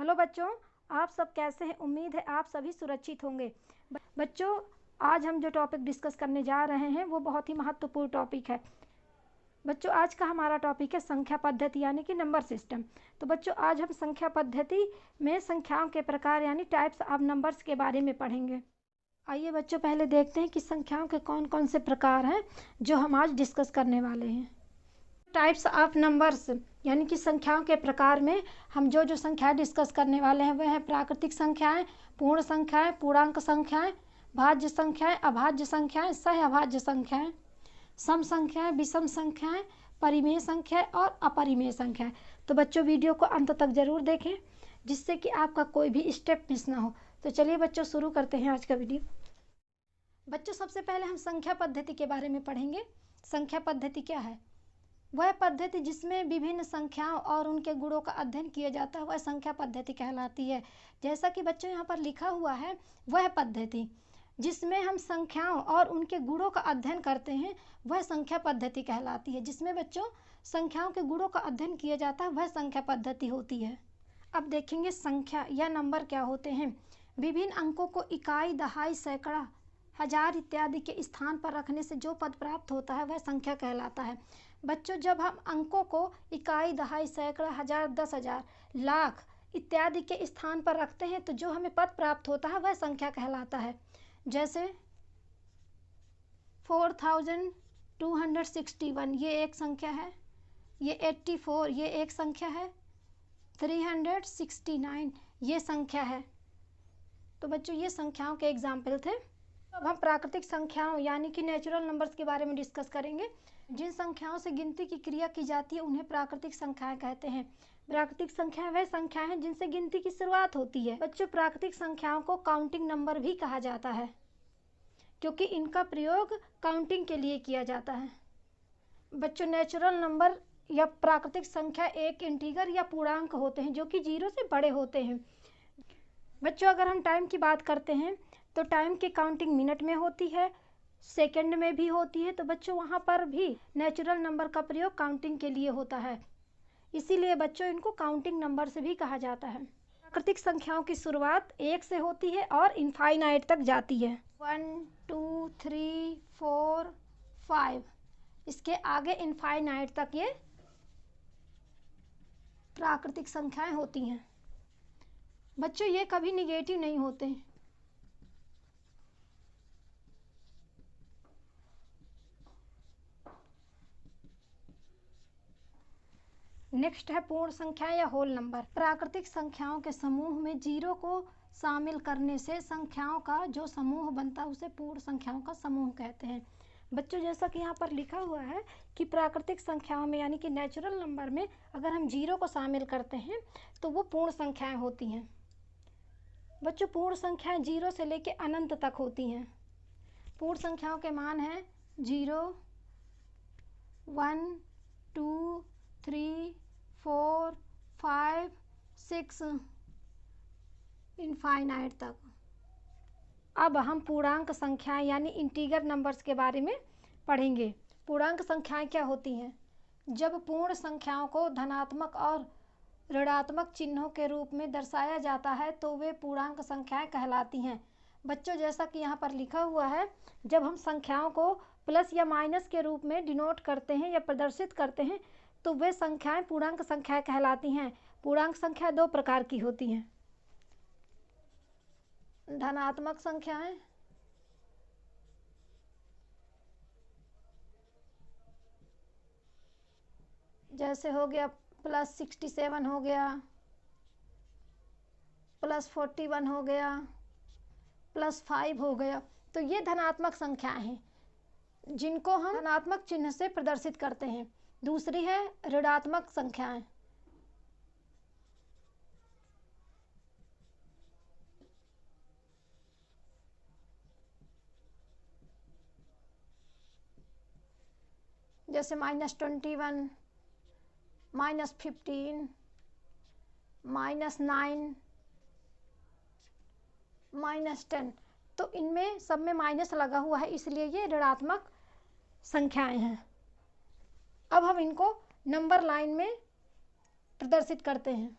Hello बच्चों, आप सब कैसे हैं। उम्मीद है आप सभी सुरक्षित होंगे। बच्चों, आज हम जो टॉपिक डिस्कस करने जा रहे हैं वो बहुत ही महत्वपूर्ण टॉपिक है। बच्चों, आज का हमारा टॉपिक है संख्या पद्धति यानी कि नंबर सिस्टम। तो बच्चों, आज हम संख्या पद्धति में संख्याओं के प्रकार यानी टाइप्स ऑफ नंबर्स के बारे में पढ़ेंगे। आइए बच्चों, पहले देखते हैं कि संख्याओं के कौन कौन से प्रकार हैं जो हम आज डिस्कस करने वाले हैं। टाइप्स ऑफ नंबर्स यानी कि संख्याओं के प्रकार में हम जो संख्याएं डिस्कस करने वाले हैं वह है प्राकृतिक संख्याएं, पूर्ण संख्याएं, पूर्णांक संख्याएं, भाज्य संख्याएं, अभाज्य संख्याएं, सह अभाज्य संख्याएं, सम संख्याएं, विषम संख्याएं, परिमेय संख्याएं और अपरिमेय संख्याएं। तो बच्चों, वीडियो को अंत तक जरूर देखें जिससे कि आपका कोई भी स्टेप मिस ना हो। तो चलिए बच्चों, शुरू करते हैं आज का वीडियो। बच्चों, सबसे पहले हम संख्या पद्धति के बारे में पढ़ेंगे। संख्या पद्धति क्या है? वह पद्धति जिसमें विभिन्न संख्याओं और उनके गुणों का अध्ययन किया जाता है वह संख्या पद्धति कहलाती है। जैसा कि बच्चों यहाँ पर लिखा हुआ है, वह पद्धति जिसमें हम संख्याओं और उनके गुणों का अध्ययन करते हैं वह संख्या पद्धति कहलाती है। जिसमें बच्चों संख्याओं के गुणों का अध्ययन किया जाता है वह संख्या पद्धति होती है। अब देखेंगे संख्या या नंबर क्या होते हैं। विभिन्न अंकों को इकाई, दहाई, सैकड़ा, हजार इत्यादि के स्थान पर रखने से जो पद प्राप्त होता है वह संख्या कहलाता है। बच्चों, जब हम अंकों को इकाई, दहाई, सैकड़ा, हजार, 10,000, लाख इत्यादि के स्थान पर रखते हैं तो जो हमें पद प्राप्त होता है वह संख्या कहलाता है। जैसे 4261 ये एक संख्या है, ये 84 ये एक संख्या है, 369 ये संख्या है। तो बच्चों, ये संख्याओं के एग्जाम्पल थे। अब हम प्राकृतिक संख्याओं यानी कि नेचुरल नंबर्स के बारे में डिस्कस करेंगे। जिन संख्याओं से गिनती की क्रिया की जाती है उन्हें प्राकृतिक संख्याएं कहते हैं। प्राकृतिक संख्याएं वह संख्याएं हैं जिनसे गिनती की शुरुआत होती है। बच्चों, प्राकृतिक संख्याओं को काउंटिंग नंबर भी कहा जाता है क्योंकि इनका प्रयोग काउंटिंग के लिए किया जाता है। बच्चों, नेचुरल नंबर या प्राकृतिक संख्या एक इंटीगर या पूर्णांक होते हैं जो कि 0 से बड़े होते हैं। बच्चों, अगर हम टाइम की बात करते हैं तो टाइम की काउंटिंग मिनट में होती है, सेकंड में भी होती है। तो बच्चों, वहाँ पर भी नेचुरल नंबर का प्रयोग काउंटिंग के लिए होता है, इसीलिए बच्चों इनको काउंटिंग नंबर से भी कहा जाता है। प्राकृतिक संख्याओं की शुरुआत 1 से होती है और इनफाइनाइट तक जाती है। 1 2 3 4 5 इसके आगे इनफाइनाइट तक ये प्राकृतिक संख्याएं होती हैं। बच्चों, ये कभी निगेटिव नहीं होते। नेक्स्ट है पूर्ण संख्या या होल नंबर। प्राकृतिक संख्याओं के समूह में 0 को शामिल करने से संख्याओं का जो समूह बनता है उसे पूर्ण संख्याओं का समूह कहते हैं। बच्चों, जैसा कि यहाँ पर लिखा हुआ है कि प्राकृतिक संख्याओं में यानी कि नेचुरल नंबर में अगर हम 0 को शामिल करते हैं तो वो पूर्ण संख्याएं होती हैं। बच्चों, पूर्ण संख्याएं 0 से लेकर अनंत तक होती हैं। पूर्ण संख्याओं के मान हैं 0 1 2 3 4 5 6 इनफाइनाइट तक। अब हम पूर्णांक संख्याएं यानी इंटीगर नंबर्स के बारे में पढ़ेंगे। पूर्णांक संख्याएं क्या होती हैं? जब पूर्ण संख्याओं को धनात्मक और ऋणात्मक चिन्हों के रूप में दर्शाया जाता है तो वे पूर्णांक संख्याएं कहलाती हैं। बच्चों, जैसा कि यहाँ पर लिखा हुआ है, जब हम संख्याओं को प्लस या माइनस के रूप में डिनोट करते हैं या प्रदर्शित करते हैं तो वे संख्याएं पूर्णांक संख्याएं कहलाती हैं। पूर्णांक संख्या 2 प्रकार की होती हैं। धनात्मक संख्याएं जैसे हो गया +67 हो गया, +41 हो गया, +5 हो गया। तो ये धनात्मक संख्याएं हैं जिनको हम धनात्मक चिन्ह से प्रदर्शित करते हैं। दूसरी है ऋणात्मक संख्याएं। जैसे -21, -15, -9, -10। तो इनमें सब में माइनस लगा हुआ है इसलिए ये ऋणात्मक संख्याएं हैं। अब हम इनको नंबर लाइन में प्रदर्शित करते हैं।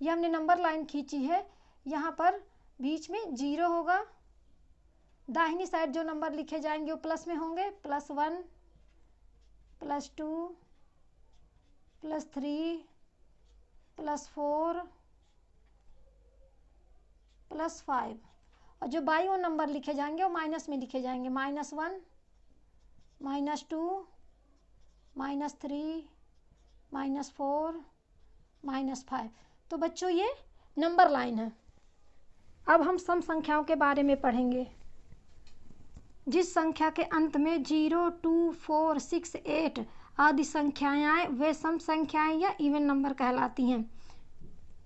ये हमने नंबर लाइन खींची है, यहाँ पर बीच में 0 होगा, दाहिनी साइड जो नंबर लिखे जाएंगे वो प्लस में होंगे, +1, +2, +3, +4, +5, और जो बाई ओर नंबर लिखे जाएंगे वो माइनस में लिखे जाएंगे, -1, -2, -3, -4, -5। तो बच्चों ये नंबर लाइन है। अब हम सम संख्याओं के बारे में पढ़ेंगे। जिस संख्या के अंत में 0, 2, 4, 6, 8 आदि संख्याएं आए वे सम संख्याएं या इवन नंबर कहलाती हैं।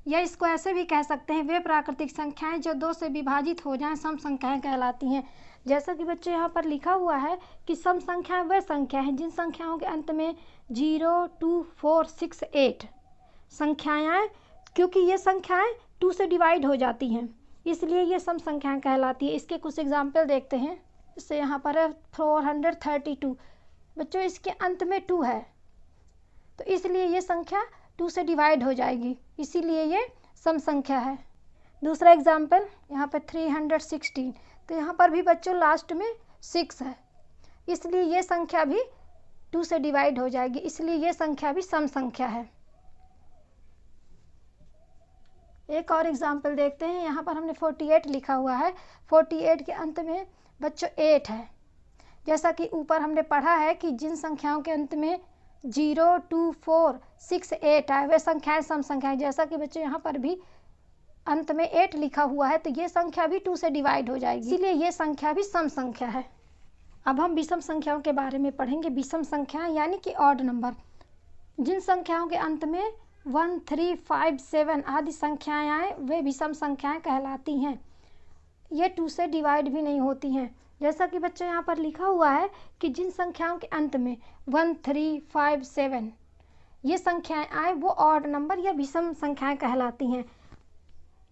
या इसको ऐसे भी कह सकते हैं, वे प्राकृतिक संख्याएं जो 2 से विभाजित हो जाएं सम संख्याएं कहलाती हैं। जैसा कि बच्चों यहाँ पर लिखा हुआ है कि सम संख्याएं वे संख्या हैं जिन संख्याओं के अंत में 0, 2, 4, 6, 8 संख्याएं आए, क्योंकि ये संख्याएं 2 से डिवाइड हो जाती हैं, इसलिए ये सम संख्याएं कहलाती है। इसके कुछ एग्जाम्पल देखते हैं। जैसे यहाँ पर है 432, बच्चों इसके अंत में 2 है, तो इसलिए ये संख्या 2 से डिवाइड हो जाएगी, इसीलिए ये सम संख्या है। दूसरा एग्जाम्पल यहाँ पे 316, तो यहाँ पर भी बच्चों लास्ट में 6 है, इसलिए ये संख्या भी 2 से डिवाइड हो जाएगी, इसलिए ये संख्या भी सम संख्या है। एक और एग्जाम्पल देखते हैं। यहाँ पर हमने 48 लिखा हुआ है, 48 के अंत में बच्चों 8 है। जैसा कि ऊपर हमने पढ़ा है कि जिन संख्याओं के अंत में 0, 2, 4, 6, 8 आए वे संख्याएं सम संख्याएं। जैसा कि बच्चों यहाँ पर भी अंत में 8 लिखा हुआ है, तो ये संख्या भी 2 से डिवाइड हो जाएगी, इसीलिए ये संख्या भी सम संख्या है। अब हम विषम संख्याओं के बारे में पढ़ेंगे। विषम संख्याएं यानी कि ऑड नंबर। जिन संख्याओं के अंत में 1, 3, 5, 7 आदि संख्याएं आए वे विषम संख्याएं कहलाती हैं। ये 2 से डिवाइड भी नहीं होती हैं। जैसा कि बच्चों यहाँ पर लिखा हुआ है कि जिन संख्याओं के अंत में 1, 3, 5, 7 ये संख्याएं आए वो ऑड नंबर या विषम संख्याएं कहलाती हैं।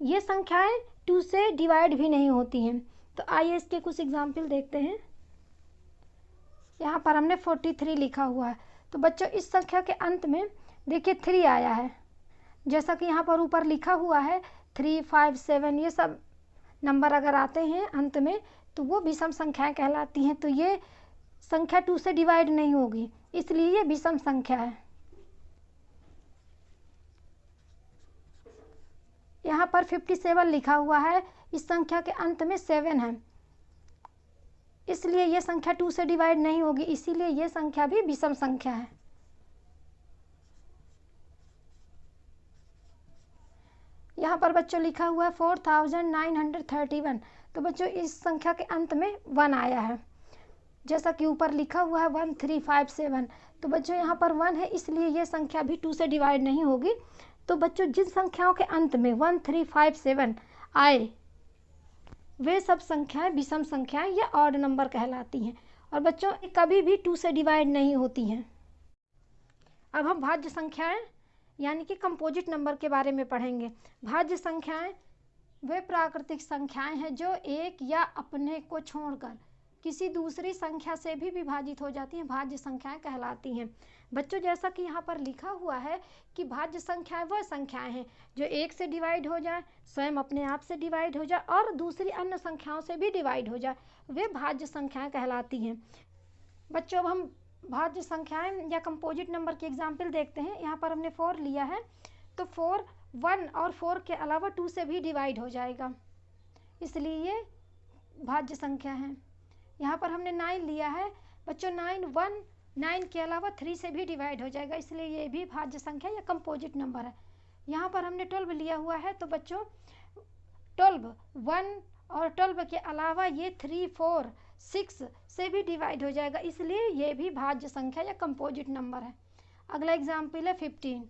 ये संख्याएं 2 से डिवाइड भी नहीं होती हैं। तो आइए इसके कुछ एग्जाम्पल देखते हैं। यहाँ पर हमने 43 लिखा हुआ है, तो बच्चों इस संख्या के अंत में देखिए 3 आया है। जैसा कि यहाँ पर ऊपर लिखा हुआ है 3, 5, 7 ये सब नंबर अगर आते हैं अंत में तो वो विषम संख्याएं कहलाती हैं। तो ये संख्या 2 से डिवाइड नहीं होगी, इसलिए ये विषम संख्या है। यहाँ पर 57 लिखा हुआ है, इस संख्या के अंत में 7 है, इसलिए ये संख्या 2 से डिवाइड नहीं होगी, इसीलिए ये संख्या भी विषम संख्या है। यहाँ पर बच्चों लिखा हुआ है 4931, तो बच्चों इस संख्या के अंत में 1 आया है। जैसा कि ऊपर लिखा हुआ है 1357, तो बच्चों यहाँ पर 1 है, इसलिए ये संख्या भी 2 से डिवाइड नहीं होगी। तो बच्चों जिन संख्याओं के अंत में 1357 आए वे सब संख्याएं विषम संख्याएं या ऑड नंबर कहलाती हैं, और बच्चों कभी भी 2 से डिवाइड नहीं होती हैं। अब हम भाज्य संख्याएं यानी कि कंपोजिट नंबर के बारे में पढ़ेंगे। भाज्य संख्याएं वे प्राकृतिक संख्याएं हैं जो एक या अपने को छोड़कर किसी दूसरी संख्या से भी विभाजित हो जाती हैं, भाज्य संख्याएं कहलाती हैं। बच्चों जैसा कि यहाँ पर लिखा हुआ है कि भाज्य संख्याएं वह संख्याएं हैं जो एक से डिवाइड हो जाए, स्वयं अपने आप से डिवाइड हो जाए और दूसरी अन्य संख्याओं से भी डिवाइड हो जाए, वे भाज्य संख्याएं कहलाती हैं। बच्चों अब हम भाज्य संख्याएं या कंपोजिट नंबर के एग्जाम्पल देखते हैं। यहाँ पर हमने 4 लिया है, तो 4 1 और 4 के अलावा 2 से भी डिवाइड हो जाएगा, इसलिए ये भाज्य संख्या है। यहाँ पर हमने 9 लिया है, बच्चों 9 के अलावा 3 से भी डिवाइड हो जाएगा, इसलिए ये भी भाज्य संख्या या कंपोजिट नंबर है। यहाँ पर हमने 12 लिया हुआ है, तो बच्चों 12 1 और 12 के अलावा ये 3, 4, 6 से भी डिवाइड हो जाएगा, इसलिए ये भी भाज्य संख्या या कंपोजिट नंबर है। अगला एग्जाम्पल है 15,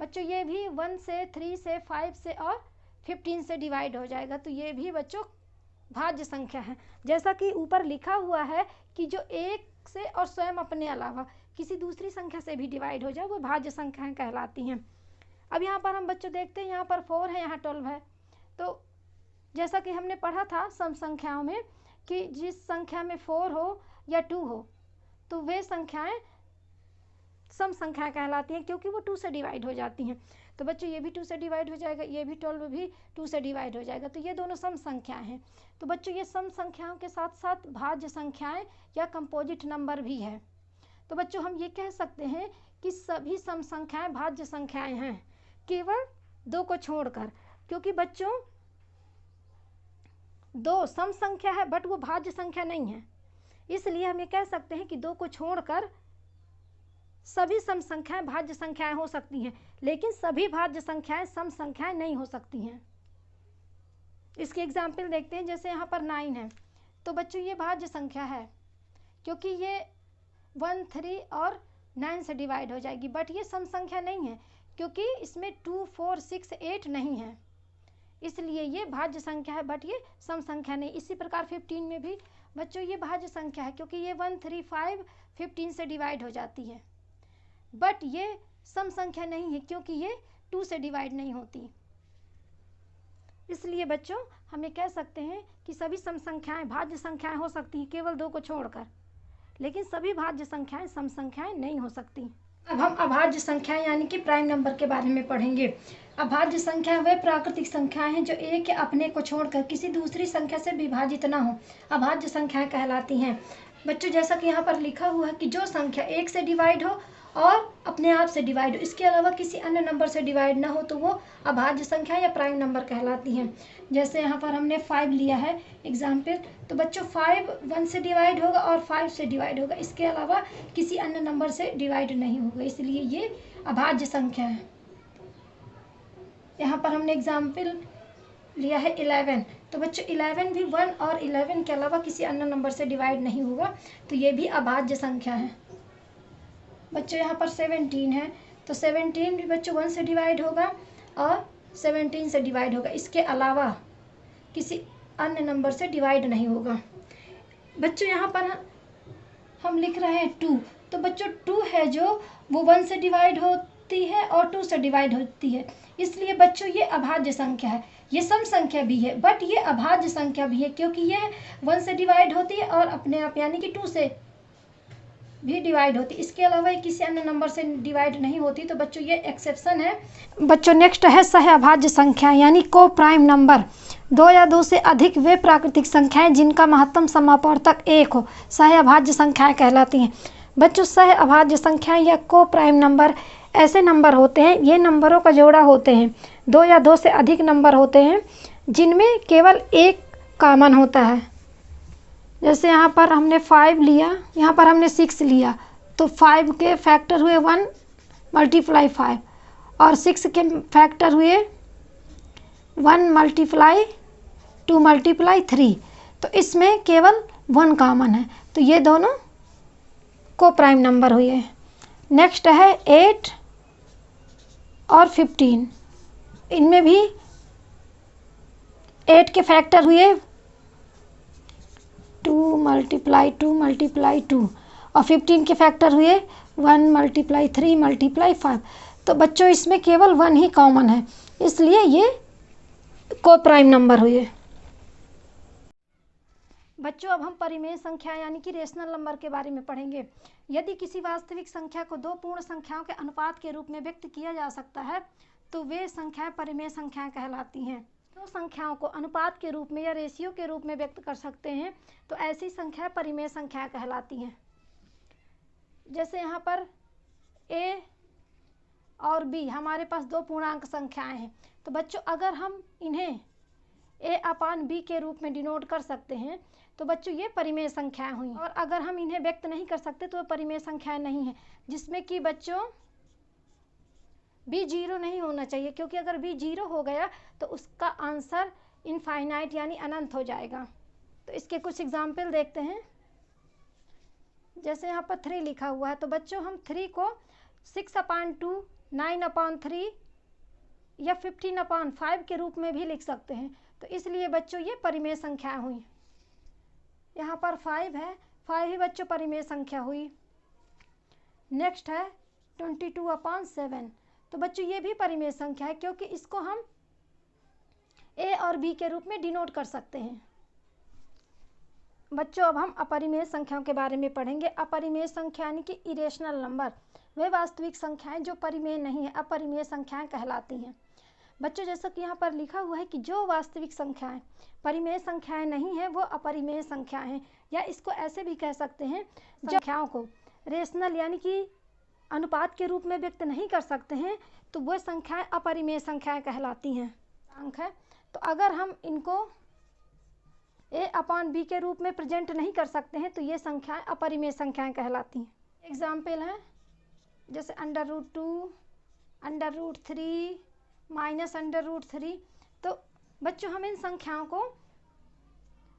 बच्चों ये भी 1 से 3 से 5 से और 15 से डिवाइड हो जाएगा, तो ये भी बच्चों भाज्य संख्या है। जैसा कि ऊपर लिखा हुआ है कि जो एक से और स्वयं अपने अलावा किसी दूसरी संख्या से भी डिवाइड हो जाए वो भाज्य संख्याएं कहलाती हैं। अब यहाँ पर हम बच्चों देखते हैं, यहाँ पर 4 है, यहाँ 12 है, तो जैसा कि हमने पढ़ा था सम संख्याओं में कि जिस संख्या में 4 हो या 2 हो तो वे संख्याएं सम संख्या कहलाती हैं, क्योंकि वो 2 से डिवाइड हो जाती हैं। तो बच्चों ये भी 2 से डिवाइड हो जाएगा, ये भी 12 भी 2 से डिवाइड हो जाएगा, तो ये दोनों सम संख्याएं हैं। तो बच्चों ये सम संख्याओं के साथ साथ भाज्य संख्याएं या कंपोजिट नंबर भी है। तो बच्चों हम ये कह सकते हैं कि सभी सम संख्याएं भाज्य संख्याएं हैं, केवल 2 को छोड़कर, क्योंकि बच्चों 2 सम संख्या है बट वो भाज्य संख्या नहीं है, इसलिए हम ये कह सकते हैं कि 2 को छोड़कर सभी सम संख्याएं भाज्य संख्याएं हो सकती हैं, लेकिन सभी भाज्य संख्याएं सम संख्याएं नहीं हो सकती हैं। इसके एग्जाम्पल देखते हैं, जैसे यहाँ पर 9 है, तो बच्चों ये भाज्य संख्या है क्योंकि ये 1, 3 और 9 से डिवाइड हो जाएगी, बट ये सम संख्या नहीं है क्योंकि इसमें 2, 4, 6, 8 नहीं है, इसलिए ये भाज्य संख्या है बट ये सम संख्या नहीं। इसी प्रकार 15 में भी बच्चों ये भाज्य संख्या है क्योंकि ये 1, 3, 5, 15 से डिवाइड हो जाती है, बट ये सम संख्या नहीं है क्योंकि ये 2 से डिवाइड नहीं होती। इसलिए बच्चों हम ये कह सकते हैं कि सभी सम संख्याएं भाज्य संख्याएं हो सकती हैं, केवल 2 को छोड़कर, लेकिन सभी भाज्य संख्याएं सम संख्याएं नहीं हो सकती। अब हम अभाज्य संख्याएं यानी कि प्राइम नंबर के बारे में पढ़ेंगे। अभाज्य संख्या वे प्राकृतिक संख्याएं हैं जो एक या अपने को छोड़कर किसी दूसरी संख्या से विभाजित ना हो, अभाज्य संख्याएं कहलाती हैं। बच्चों जैसा कि यहाँ पर लिखा हुआ है कि जो संख्या 1 से डिवाइड हो और अपने आप से डिवाइड हो, इसके अलावा किसी अन्य नंबर से डिवाइड ना हो, तो वो अभाज्य संख्या या प्राइम नंबर कहलाती हैं। जैसे यहाँ पर हमने 5 लिया है एग्जाम्पल, तो बच्चों 5 1 से डिवाइड होगा और 5 से डिवाइड होगा, इसके अलावा किसी अन्य नंबर से डिवाइड नहीं होगा, इसलिए ये अभाज्य संख्या है। यहाँ पर हमने एग्जाम्पल लिया है 11, तो बच्चों 11 भी 1 और 11 के अलावा किसी अन्य नंबर से डिवाइड नहीं होगा, तो ये भी अभाज्य संख्या है। बच्चों यहाँ पर 17 है, तो 17 भी बच्चों 1 से डिवाइड होगा और 17 से डिवाइड होगा, इसके अलावा किसी अन्य नंबर से डिवाइड नहीं होगा। बच्चों यहाँ पर हम लिख रहे हैं 2, तो बच्चों 2 है जो वो 1 से डिवाइड होती है और 2 से डिवाइड होती है, इसलिए बच्चों ये अभाज्य संख्या है। ये सम संख्या भी है बट ये अभाज्य संख्या भी है क्योंकि ये 1 से डिवाइड होती है और अपने आप यानी कि 2 से भी डिवाइड होती है, इसके अलावा ये किसी अन्य नंबर से डिवाइड नहीं होती, तो बच्चों ये एक्सेप्शन है। बच्चों नेक्स्ट है सह अभाज्य संख्या यानी को प्राइम नंबर। 2 या 2 से अधिक वे प्राकृतिक संख्याएं जिनका महत्तम समापवर्तक 1 हो, सह अभाज्य संख्याएं कहलाती हैं। बच्चों सह अभाज्य संख्याएं या को प्राइम नंबर ऐसे नंबर होते हैं, ये नंबरों का जोड़ा होते हैं। 2 या 2 से अधिक नंबर होते हैं जिनमें केवल एक कॉमन होता है। जैसे यहाँ पर हमने 5 लिया, यहाँ पर हमने 6 लिया, तो 5 के फैक्टर हुए 1 × 5 और 6 के फैक्टर हुए 1 × 2 × 3, तो इसमें केवल 1 कॉमन है, तो ये दोनों को प्राइम नंबर हुए। नेक्स्ट है 8 और 15, इनमें भी 8 के फैक्टर हुए 2 × 2 और 15 के फैक्टर हुए 1 × 3 × 5, तो बच्चों इसमें केवल 1 ही कॉमन है, इसलिए ये को प्राइम नंबर हुए। बच्चों अब हम परिमेय संख्या यानी कि रेशनल नंबर के बारे में पढ़ेंगे। यदि किसी वास्तविक संख्या को 2 पूर्ण संख्याओं के अनुपात के रूप में व्यक्त किया जा सकता है तो वे संख्याएं परिमेय संख्याएं कहलाती हैं। 2 संख्याओं को अनुपात के रूप में या रेशियो के रूप में व्यक्त कर सकते हैं तो ऐसी संख्याएं परिमेय संख्याएं कहलाती हैं। जैसे यहाँ पर a और b हमारे पास 2 पूर्णांक संख्याएं हैं, तो बच्चों अगर हम इन्हें a/b के रूप में डिनोट कर सकते हैं तो बच्चों ये परिमेय संख्याएं हुई, और अगर हम इन्हें व्यक्त नहीं कर सकते तो परिमेय संख्याएं नहीं है, जिसमें कि बच्चों b 0 नहीं होना चाहिए, क्योंकि अगर b 0 हो गया तो उसका आंसर इनफाइनाइट यानी अनंत हो जाएगा। तो इसके कुछ एग्जाम्पल देखते हैं। जैसे यहाँ पर 3 लिखा हुआ है, तो बच्चों हम 3 को 6/2, 9/3 या 15/5 के रूप में भी लिख सकते हैं, तो इसलिए बच्चों ये परिमेय संख्या हुई। यहाँ पर 5 है, 5 ही बच्चों परिमेय संख्या हुई। नेक्स्ट है 22/7, तो बच्चों ये भी परिमेय संख्या है क्योंकि इसको हम a और b के रूप में डिनोट कर सकते हैं। बच्चों अब हम अपरिमेय संख्याओं के बारे में पढ़ेंगे। अपरिमेय संख्या यानी कि इरेशनल नंबर। वे वास्तविक संख्याएं जो परिमेय नहीं है अपरिमेय संख्याएं कहलाती हैं। बच्चों जैसा कि यहाँ पर लिखा हुआ है कि जो वास्तविक संख्याएं परिमेय संख्याएं नहीं है वो अपरिमेय संख्याएं हैं, या इसको ऐसे भी कह सकते हैं संख्याओं को रेशनल यानी कि अनुपात के रूप में व्यक्त नहीं कर सकते हैं तो वो संख्याएं अपरिमेय संख्याएं कहलाती हैं। अंक है तो अगर हम इनको a/b के रूप में प्रेजेंट नहीं कर सकते हैं तो ये संख्याएं अपरिमेय संख्याएं कहलाती हैं। एग्जाम्पल है जैसे √2, √3, -√3। तो बच्चों हम इन संख्याओं को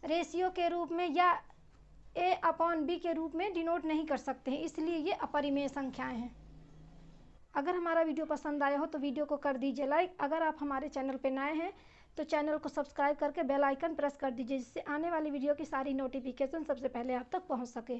रेशियो के रूप में या a/b के रूप में डिनोट नहीं कर सकते हैं, इसलिए ये अपरिमेय संख्याएं हैं। अगर हमारा वीडियो पसंद आया हो तो वीडियो को कर दीजिए लाइक। अगर आप हमारे चैनल पर नए हैं तो चैनल को सब्सक्राइब करके बेल आइकन प्रेस कर दीजिए, जिससे आने वाली वीडियो की सारी नोटिफिकेशन सबसे पहले आप तक पहुंच सके।